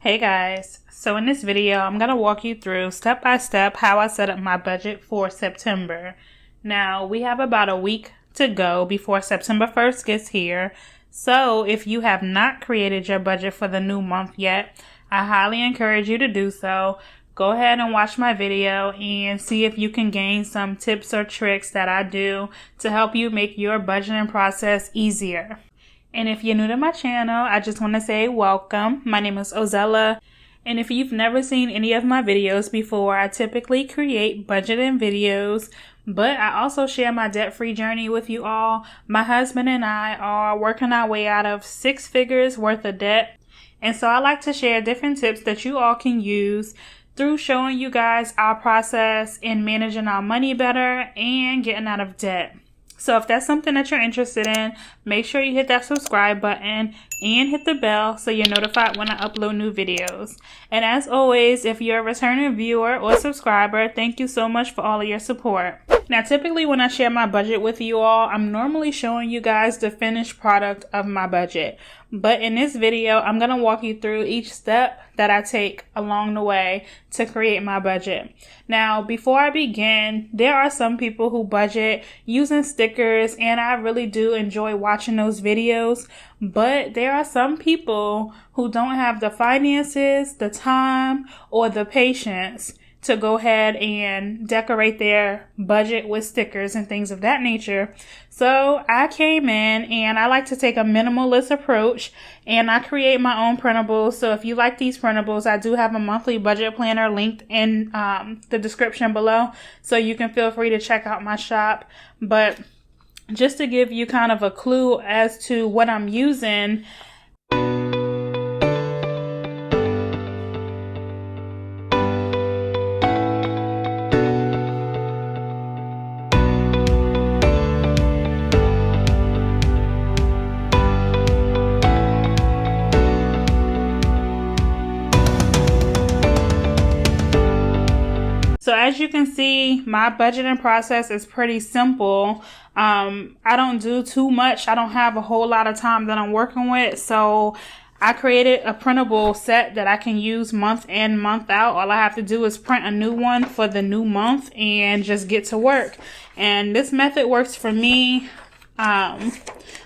Hey guys, so in this video I'm going to walk you through step by step how I set up my budget for September. Now we have about a week to go before September 1st gets here, so if you have not created your budget for the new month yet, I highly encourage you to do so. Go ahead and watch my video and see if you can gain some tips or tricks that I do to help you make your budgeting process easier. And if you're new to my channel, I just want to say welcome. My name is OZELLA. And if you've never seen any of my videos before, I typically create budgeting videos, but I also share my debt-free journey with you all. My husband and I are working our way out of 6 figures worth of debt. And so I like to share different tips that you all can use through showing you guys our process in managing our money better and getting out of debt. So if that's something that you're interested in, make sure you hit that subscribe button and hit the bell so you're notified when I upload new videos. And as always, if you're a returning viewer or subscriber, thank you so much for all of your support. Now, typically when I share my budget with you all, I'm normally showing you guys the finished product of my budget. But in this video, I'm going to walk you through each step that I take along the way to create my budget. Now, before I begin, there are some people who budget using stickers, and I really do enjoy watching those videos. But there are some people who don't have the finances, the time, or the patience to go ahead and decorate their budget with stickers and things of that nature. So I came in and I like to take a minimalist approach, and I create my own printables. So if you like these printables, I do have a monthly budget planner linked in the description below, so you can feel free to check out my shop. But just to give you kind of a clue as to what I'm using, so as you can see, my budgeting process is pretty simple. I don't do too much. I don't have a whole lot of time that I'm working with. So I created a printable set that I can use month in, month out. All I have to do is print a new one for the new month and just get to work. And this method works for me.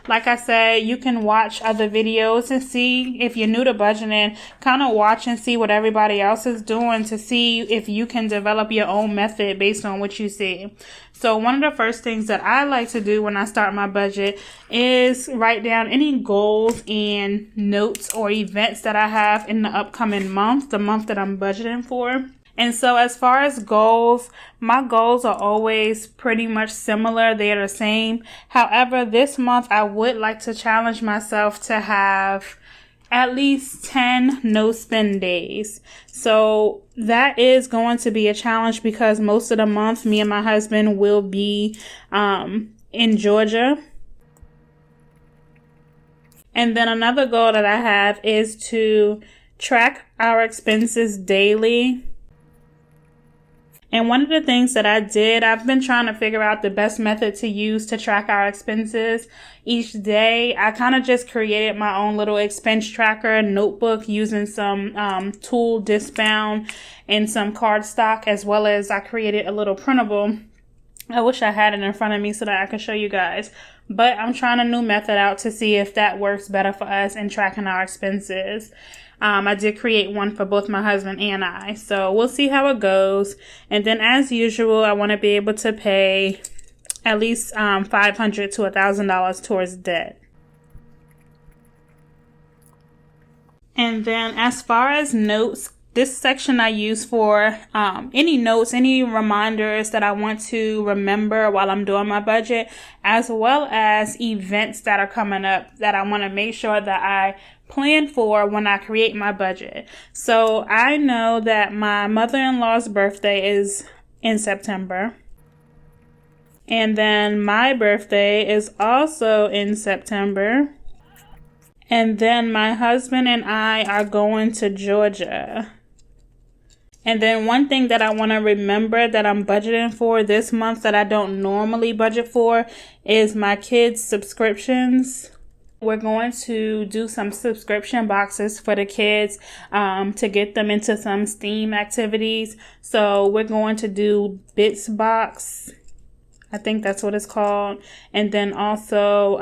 Like I said, you can watch other videos and see, if you're new to budgeting, kind of watch and see what everybody else is doing to see if you can develop your own method based on what you see. So one of the first things that I like to do when I start my budget is write down any goals and notes or events that I have in the upcoming month, the month that I'm budgeting for. And so as far as goals, my goals are always pretty much similar. They're the same. However, this month I would like to challenge myself to have at least 10 no spend days. So that is going to be a challenge because most of the month me and my husband will be in Georgia. And then another goal that I have is to track our expenses daily. And one of the things that I did, I've been trying to figure out the best method to use to track our expenses each day. I kind of just created my own little expense tracker notebook using some tool discbound and some cardstock, as well as I created a little printable. I wish I had it in front of me so that I could show you guys. But I'm trying a new method out to see if that works better for us in tracking our expenses. I did create one for both my husband and I, so we'll see how it goes. And then as usual, I want to be able to pay at least $500 to $1,000 towards debt. And then as far as notes, this section I use for any notes, any reminders that I want to remember while I'm doing my budget, as well as events that are coming up that I want to make sure that I plan for when I create my budget. So I know that my mother-in-law's birthday is in September. And then my birthday is also in September. And then my husband and I are going to Georgia. And then one thing that I want to remember that I'm budgeting for this month that I don't normally budget for is my kids' subscriptions. We're going to do some subscription boxes for the kids to get them into some STEAM activities. So we're going to do Bits Box. I think that's what it's called. And then also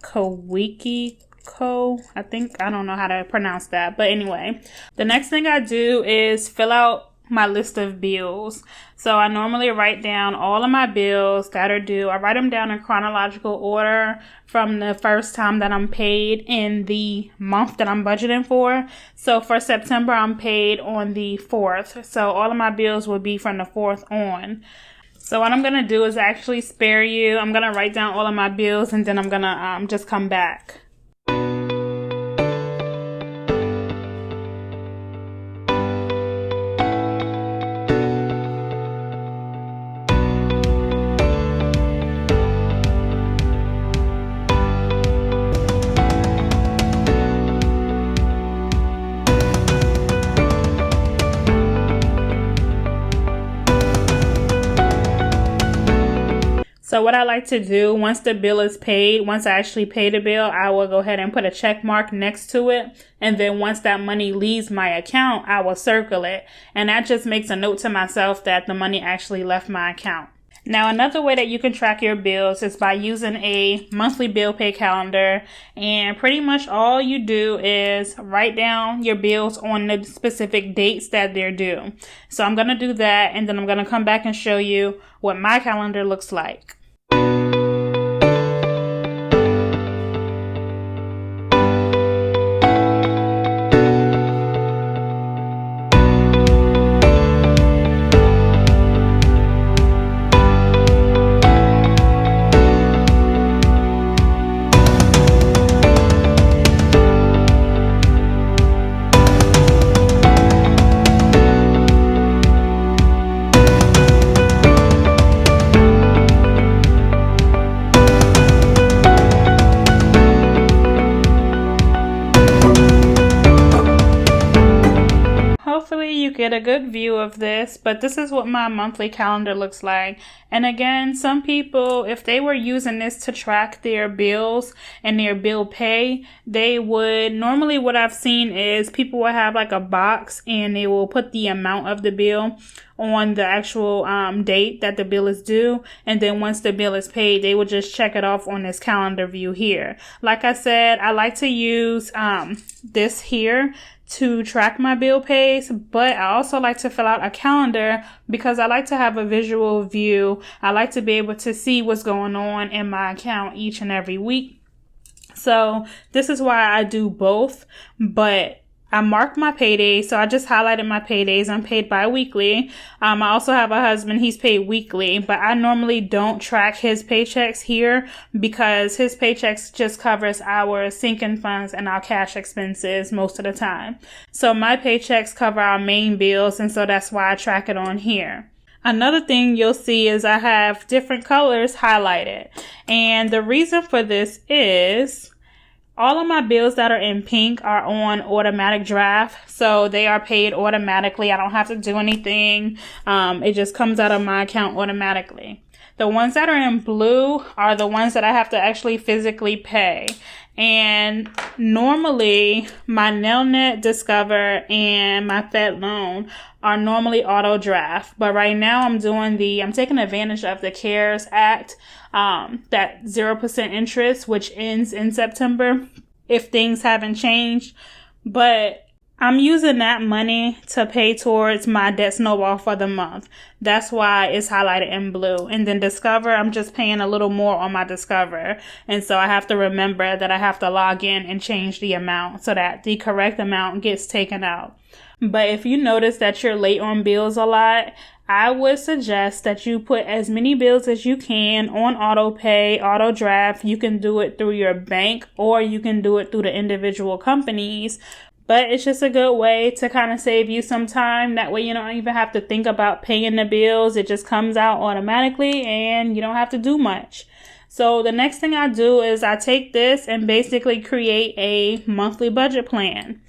Kawiki Co. I don't know how to pronounce that. But anyway, the next thing I do is fill out my list of bills. So I normally write down all of my bills that are due. I write them down in chronological order from the first time that I'm paid in the month that I'm budgeting for. So for September, I'm paid on the 4th. So all of my bills will be from the 4th on. So what I'm going to do is actually spare you. I'm going to write down all of my bills and then I'm going to just come back. So what I like to do once the bill is paid, once I actually pay the bill, I will go ahead and put a check mark next to it. And then once that money leaves my account, I will circle it. And that just makes a note to myself that the money actually left my account. Now, another way that you can track your bills is by using a monthly bill pay calendar. And pretty much all you do is write down your bills on the specific dates that they're due. So I'm going to do that, and then I'm going to come back and show you what my calendar looks like. Hopefully you get a good view of this, but this is what my monthly calendar looks like. And again, some people, if they were using this to track their bills and their bill pay, they would, normally what I've seen is people will have like a box and they will put the amount of the bill on the actual date that the bill is due, and then once the bill is paid, they will just check it off on this calendar view here. Like I said, I like to use this here to track my bill pays, but I also like to fill out a calendar because I like to have a visual view. I like to be able to see what's going on in my account each and every week. So this is why I do both, but I mark my paydays, so I just highlighted my paydays. I'm paid bi-weekly. I also have a husband, he's paid weekly, but I normally don't track his paychecks here because his paychecks just covers our sinking funds and our cash expenses most of the time. So my paychecks cover our main bills, and so that's why I track it on here. Another thing you'll see is I have different colors highlighted, and the reason for this is all of my bills that are in pink are on automatic draft, so they are paid automatically. I don't have to do anything. It just comes out of my account automatically. The ones that are in blue are the ones that I have to actually physically pay. And normally my Nelnet, Discover, and my Fed loan are normally auto draft. But right now I'm taking advantage of the CARES Act, that 0% interest, which ends in September if things haven't changed. But I'm using that money to pay towards my debt snowball for the month. That's why it's highlighted in blue. And then Discover, I'm just paying a little more on my Discover. And so I have to remember that I have to log in and change the amount so that the correct amount gets taken out. But if you notice that you're late on bills a lot, I would suggest that you put as many bills as you can on auto pay, auto draft. You can do it through your bank or you can do it through the individual companies. But it's just a good way to kind of save you some time. That way you don't even have to think about paying the bills. It just comes out automatically and you don't have to do much. So the next thing I do is I take this and basically create a monthly budget plan.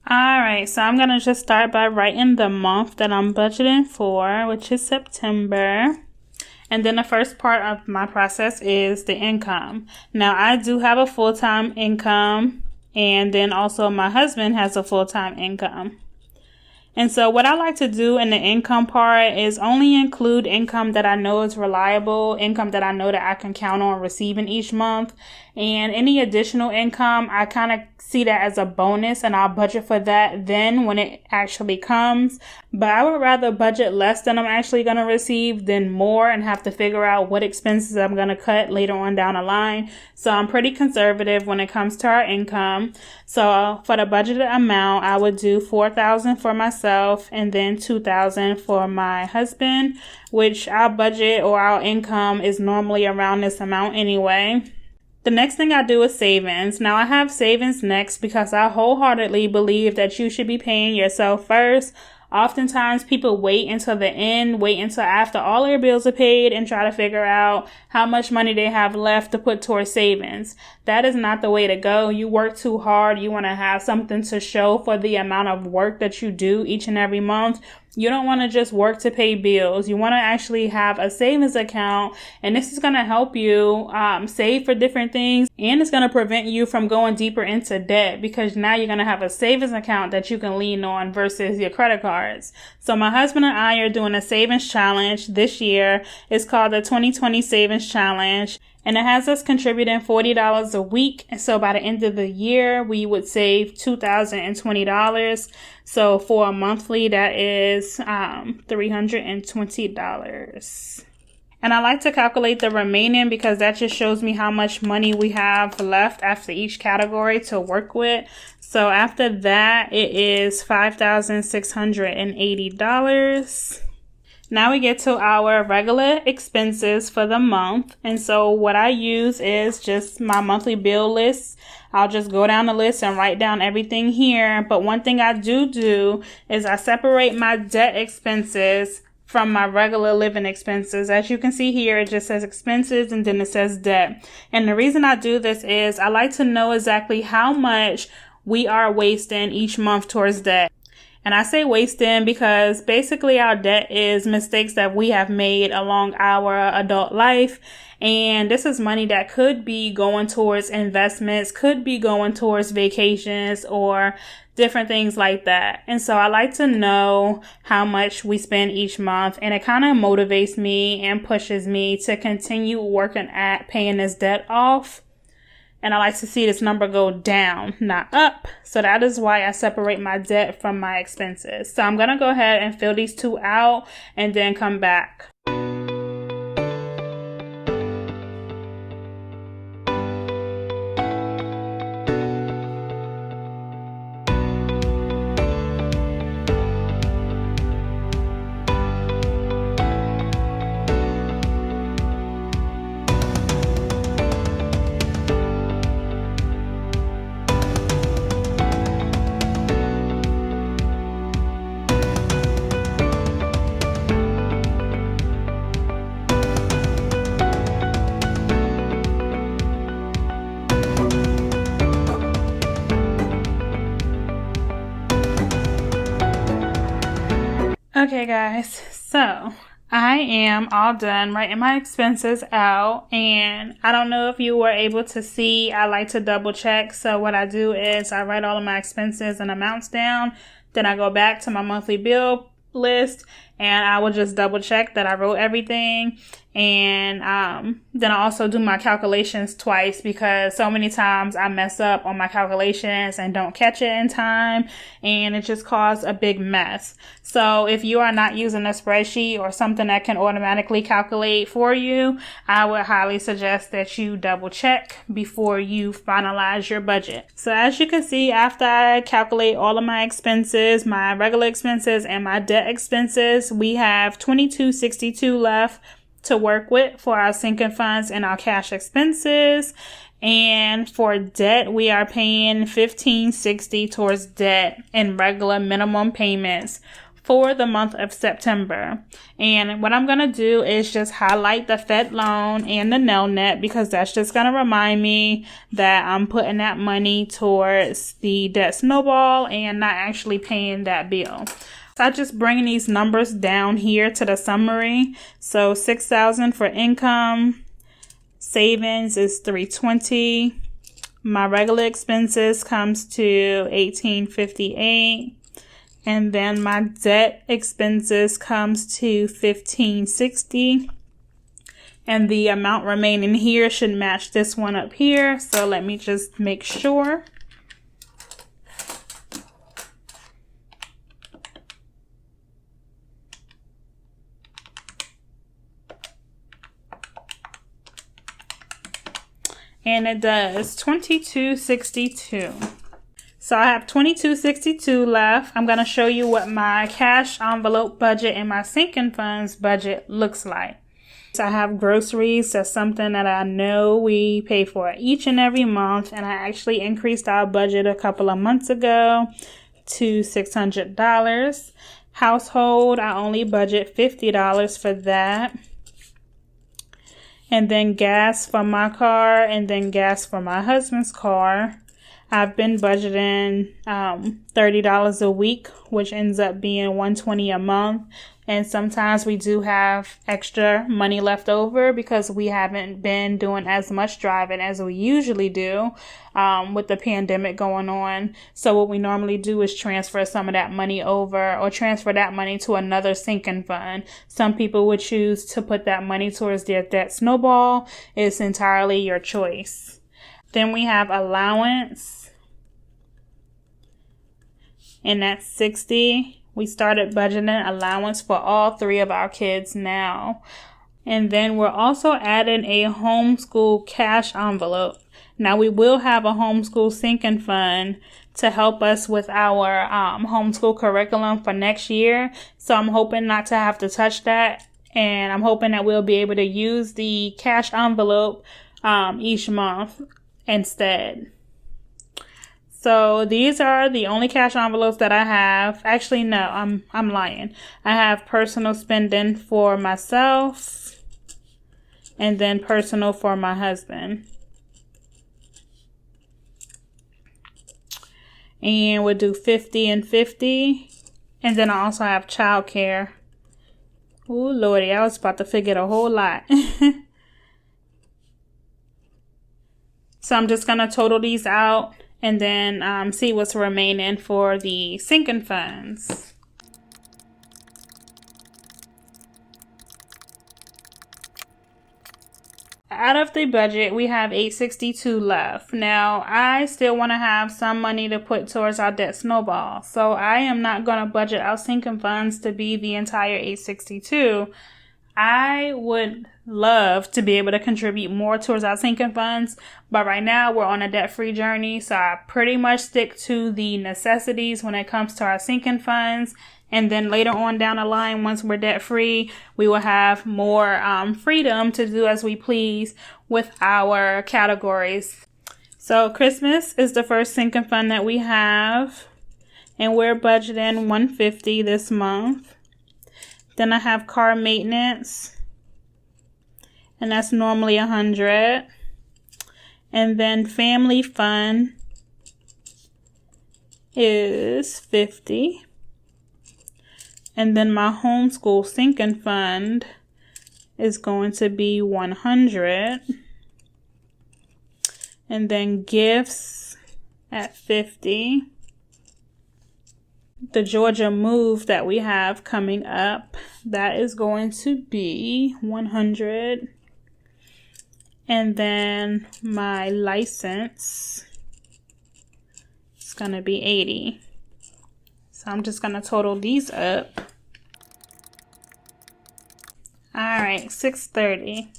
Alright, so I'm going to just start by writing the month that I'm budgeting for, which is September. And then the first part of my process is the income. Now, I do have a full-time income, and then also my husband has a full-time income. And so what I like to do in the income part is only include income that I know is reliable, income that I know that I can count on receiving each month. And any additional income, I kind of see that as a bonus, and I'll budget for that then when it actually comes. But I would rather budget less than I'm actually going to receive than more and have to figure out what expenses I'm going to cut later on down the line. So I'm pretty conservative when it comes to our income. So for the budgeted amount, I would do $4,000 for myself and then $2,000 for my husband, which our budget or our income is normally around this amount anyway. The next thing I do is savings. Now, I have savings next because I wholeheartedly believe that you should be paying yourself first. Oftentimes, people wait until the end, wait until after all their bills are paid and try to figure out how much money they have left to put towards savings. That is not the way to go. You work too hard. You want to have something to show for the amount of work that you do each and every month. You don't want to just work to pay bills. You want to actually have a savings account, and this is going to help you save for different things, and it's going to prevent you from going deeper into debt because now you're going to have a savings account that you can lean on versus your credit cards. So my husband and I are doing a savings challenge this year. It's called the 2020 Savings Challenge. And it has us contributing $40 a week. And so by the end of the year, we would save $2,020. So for a monthly, that is $320. And I like to calculate the remaining because that just shows me how much money we have left after each category to work with. So after that, it is $5,680. Now we get to our regular expenses for the month. And so what I use is just my monthly bill list. I'll just go down the list and write down everything here. But one thing I do is I separate my debt expenses from my regular living expenses. As you can see here, it just says expenses and then it says debt. And the reason I do this is I like to know exactly how much we are wasting each month towards debt. And I say wasting because basically our debt is mistakes that we have made along our adult life. And this is money that could be going towards investments, could be going towards vacations or different things like that. And so I like to know how much we spend each month, and it kind of motivates me and pushes me to continue working at paying this debt off. And I like to see this number go down, not up. So that is why I separate my debt from my expenses. So I'm going to go ahead and fill these two out and then come back. Okay guys, so I am all done writing my expenses out, and I don't know if you were able to see, I like to double check. So what I do is I write all of my expenses and amounts down, then I go back to my monthly bill list and I will just double check that I wrote everything. And then I also do my calculations twice because so many times I mess up on my calculations and don't catch it in time, and it just caused a big mess. So if you are not using a spreadsheet or something that can automatically calculate for you, I would highly suggest that you double check before you finalize your budget. So as you can see, after I calculate all of my expenses, my regular expenses and my debt expenses, we have $22.62 left to work with for our sinking funds and our cash expenses. And for debt, we are paying $15.60 towards debt and regular minimum payments for the month of September. And what I'm going to do is just highlight the Fed loan and the nail net, because that's just going to remind me that I'm putting that money towards the debt snowball and not actually paying that bill. So I just bring these numbers down here to the summary. So $6,000 for income, savings is $320. My regular expenses comes to $1,858. And then my debt expenses comes to $1,560. And the amount remaining here should match this one up here. So let me just make sure. And it does $2,262. So I have $2,262 left. I'm going to show you what my cash envelope budget and my sinking funds budget looks like. So I have groceries. That's something that I know we pay for each and every month. And I actually increased our budget a couple of months ago to $600. Household, I only budget $50 for that. And then gas for my car, and then gas for my husband's car. I've been budgeting $30 a week, which ends up being $120 a month. And sometimes we do have extra money left over because we haven't been doing as much driving as we usually do with the pandemic going on. So what we normally do is transfer some of that money over, or transfer that money to another sinking fund. Some people would choose to put that money towards their debt snowball. It's entirely your choice. Then we have allowance, and that's $60. We started budgeting allowance for all three of our kids now. And then we're also adding a homeschool cash envelope. Now we will have a homeschool sinking fund to help us with our homeschool curriculum for next year. So I'm hoping not to have to touch that. And I'm hoping that we'll be able to use the cash envelope each month instead. So these are the only cash envelopes that I have. Actually, no, I'm lying. I have personal spending for myself, and then personal for my husband. And we'll do 50 and 50. And then I also have childcare. Ooh, Lordy, I was about to forget a whole lot. So I'm just going to total these out and then see what's remaining for the sinking funds. Out of the budget, we have $862 left. Now, I still want to have some money to put towards our debt snowball. So I am not going to budget our sinking funds to be the entire $862. I would love to be able to contribute more towards our sinking funds, but right now we're on a debt-free journey, so I pretty much stick to the necessities when it comes to our sinking funds. And then later on down the line, once we're debt-free, we will have more freedom to do as we please with our categories. So Christmas is the first sinking fund that we have, and we're budgeting $150 this month. Then I have car maintenance, and that's normally $100. And then family fund is $50. And then my homeschool sinking fund is going to be $100. And then gifts at $50. The Georgia move that we have coming up, that is going to be $100. And then my license is going to be $80. So I'm just going to total these up. All right, $630.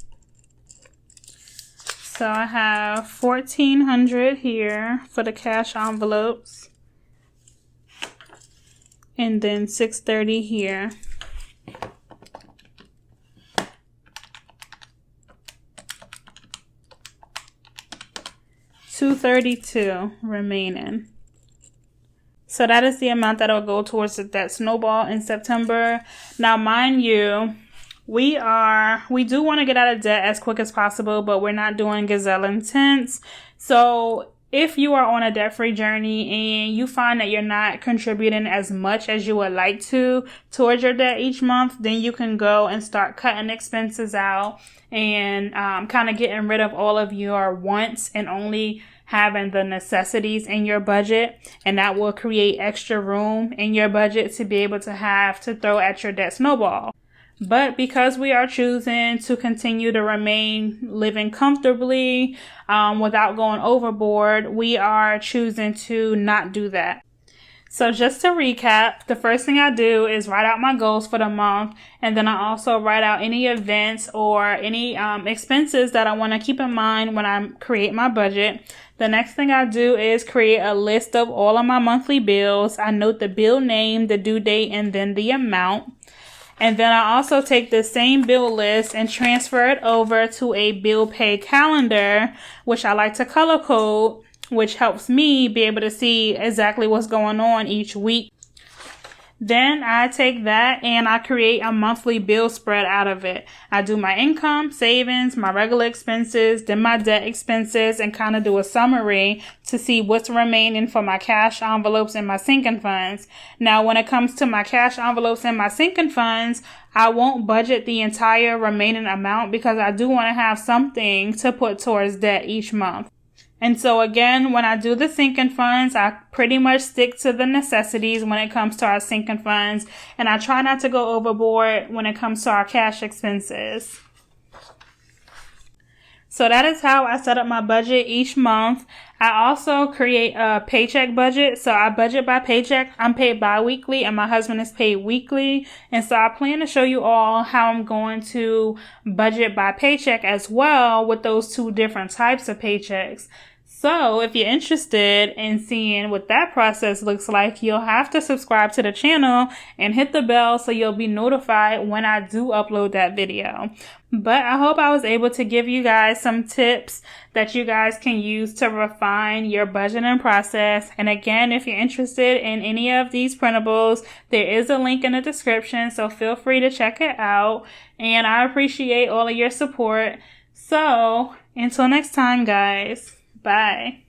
So I have $1,400 here for the cash envelopes. And then $630 here. $232 remaining. So that is the amount that will go towards that snowball in September. Now, mind you, we do want to get out of debt as quick as possible, but we're not doing gazelle intense. So if you are on a debt-free journey and you find that you're not contributing as much as you would like to towards your debt each month, then you can go and start cutting expenses out and kind of getting rid of all of your wants and only having the necessities in your budget. And that will create extra room in your budget to be able to have to throw at your debt snowball. But because we are choosing to continue to remain living comfortably without going overboard, we are choosing to not do that. So just to recap, the first thing I do is write out my goals for the month, and then I also write out any events or any expenses that I want to keep in mind when I create my budget. The next thing I do is create a list of all of my monthly bills. I note the bill name, the due date, and then the amount. And then I also take the same bill list and transfer it over to a bill pay calendar, which I like to color code, which helps me be able to see exactly what's going on each week. Then I take that and I create a monthly bill spread out of it. I do my income, savings, my regular expenses, then my debt expenses, and kind of do a summary to see what's remaining for my cash envelopes and my sinking funds. Now, when it comes to my cash envelopes and my sinking funds, I won't budget the entire remaining amount because I do want to have something to put towards debt each month. And so again, when I do the sinking funds, I pretty much stick to the necessities when it comes to our sinking funds, and I try not to go overboard when it comes to our cash expenses. So that is how I set up my budget each month. I also create a paycheck budget. So I budget by paycheck. I'm paid bi-weekly and my husband is paid weekly. And so I plan to show you all how I'm going to budget by paycheck as well with those two different types of paychecks. So if you're interested in seeing what that process looks like, you'll have to subscribe to the channel and hit the bell so you'll be notified when I do upload that video. But I hope I was able to give you guys some tips that you guys can use to refine your budgeting process. And again, if you're interested in any of these printables, there is a link in the description, so feel free to check it out. And I appreciate all of your support. So until next time, guys. Bye.